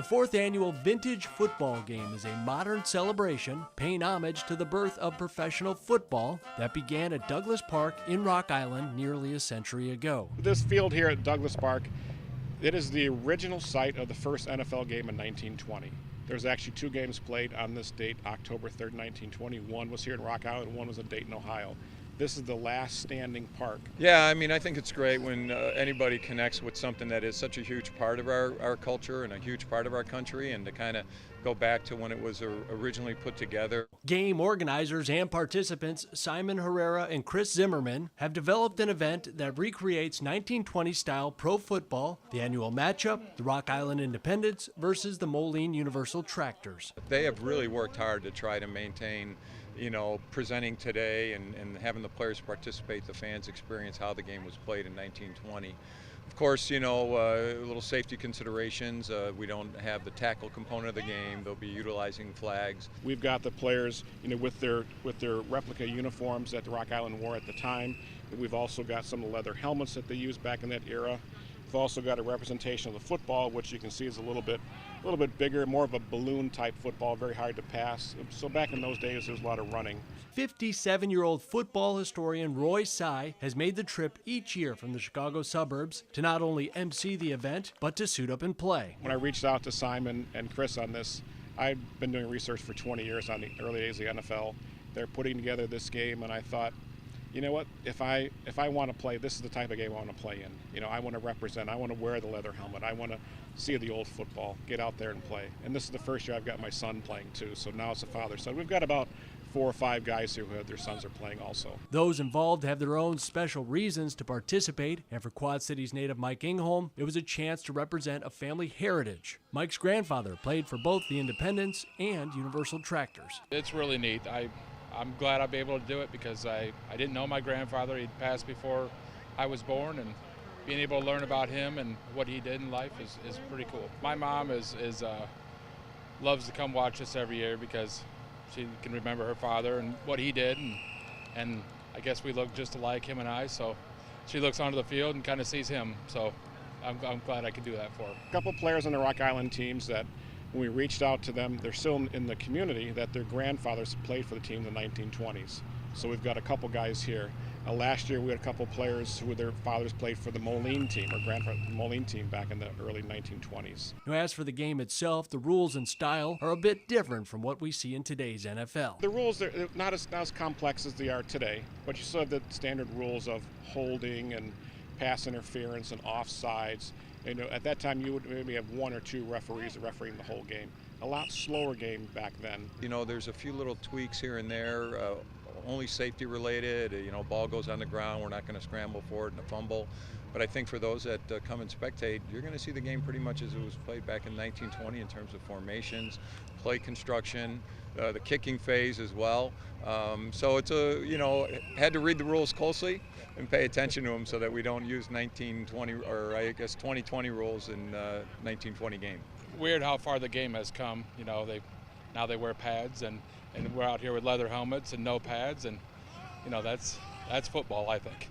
fourth annual Vintage Football Game is a modern celebration paying homage to the birth of professional football that began at Douglas Park in Rock Island nearly a century ago. This field here at Douglas Park, it is the original site of the first NFL game in 1920. There's actually two games played on this date, October 3rd, 1920. One was here in Rock Island, one was in Dayton, Ohio. This is the last standing park. Yeah, I mean, I think it's great when anybody connects with something that is such a huge part of our culture and a huge part of our country, and to kind of go back to when it was originally put together. Game organizers and participants Simon Herrera and Chris Zimmerman have developed an event that recreates 1920-style pro football, the annual matchup, the Rock Island Independents versus the Moline Universal Tractors. They have really worked hard to try to maintain, presenting today and having the players participate, the fans experience how the game was played in 1920. Of course, little safety considerations. We don't have the tackle component of the game. They'll be utilizing flags. We've got the players, with their replica uniforms that the Rock Island wore at the time. We've also got some of the leather helmets that they used back in that era. We've also got a representation of the football, which you can see is a little bit bigger, more of a balloon type football, very hard to pass. So back in those days, there was a lot of running. 57-year-old football historian Roy Sy has made the trip each year from the Chicago suburbs to not only MC the event, but to suit up and play. When I reached out to Simon and Chris on this, I've been doing research for 20 years on the early days of the NFL. They're putting together this game, and I thought, you know what, if I want to play, this is the type of game I want to play in. I want to represent, I want to wear the leather helmet, I want to see the old football, get out there and play. And this is the first year I've got my son playing too, so now it's a father-son. We've got about 4 or 5 guys here who have their sons are playing also. Those involved have their own special reasons to participate, and for Quad Cities native Mike Ingholm, it was a chance to represent a family heritage. Mike's grandfather played for both the Independents and Universal Tractors. It's really neat. I'm glad I'll be able to do it because I didn't know my grandfather. He'd passed before I was born, and being able to learn about him and what he did in life is pretty cool. My mom loves to come watch this every year because she can remember her father and what he did, and I guess we look just alike, him and I, so she looks onto the field and kind of sees him, so I'm glad I could do that for her. A couple players on the Rock Island teams that when we reached out to them, they're still in the community, that their grandfathers played for the team in the 1920s. So we've got a couple guys here. Last year we had a couple players who their fathers played for the Moline team, or grandfather Moline team back in the early 1920s. Now, as for the game itself, the rules and style are a bit different from what we see in today's NFL. The rules are not as complex as they are today, but you still have the standard rules of holding and pass interference and offsides. At that time, you would maybe have 1 or 2 referees refereeing the whole game. A lot slower game back then. There's a few little tweaks here and there, only safety related. Ball goes on the ground, we're not going to scramble for it and a fumble. But I think for those that come and spectate, you're going to see the game pretty much as it was played back in 1920 in terms of formations, play construction, the kicking phase as well. So it's had to read the rules closely and pay attention to them so that we don't use 1920 or I guess 2020 rules in 1920 game. Weird how far the game has come. Now they wear pads and we're out here with leather helmets and no pads, and that's football, I think.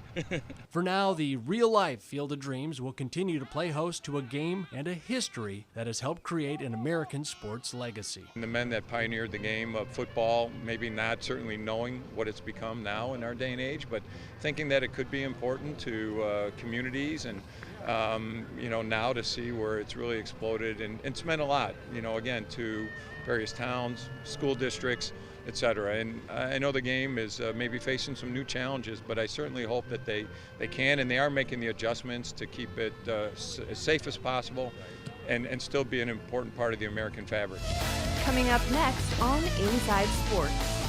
For now, the real-life Field of Dreams will continue to play host to a game and a history that has helped create an American sports legacy. And the men that pioneered the game of football, maybe not certainly knowing what it's become now in our day and age, but thinking that it could be important to communities and now to see where it's really exploded, and it's meant a lot, again, to various towns, school districts, etc. And I know the game is maybe facing some new challenges, but I certainly hope that they can, and they are making the adjustments to keep it as safe as possible and still be an important part of the American fabric. Coming up next on Inside Sports.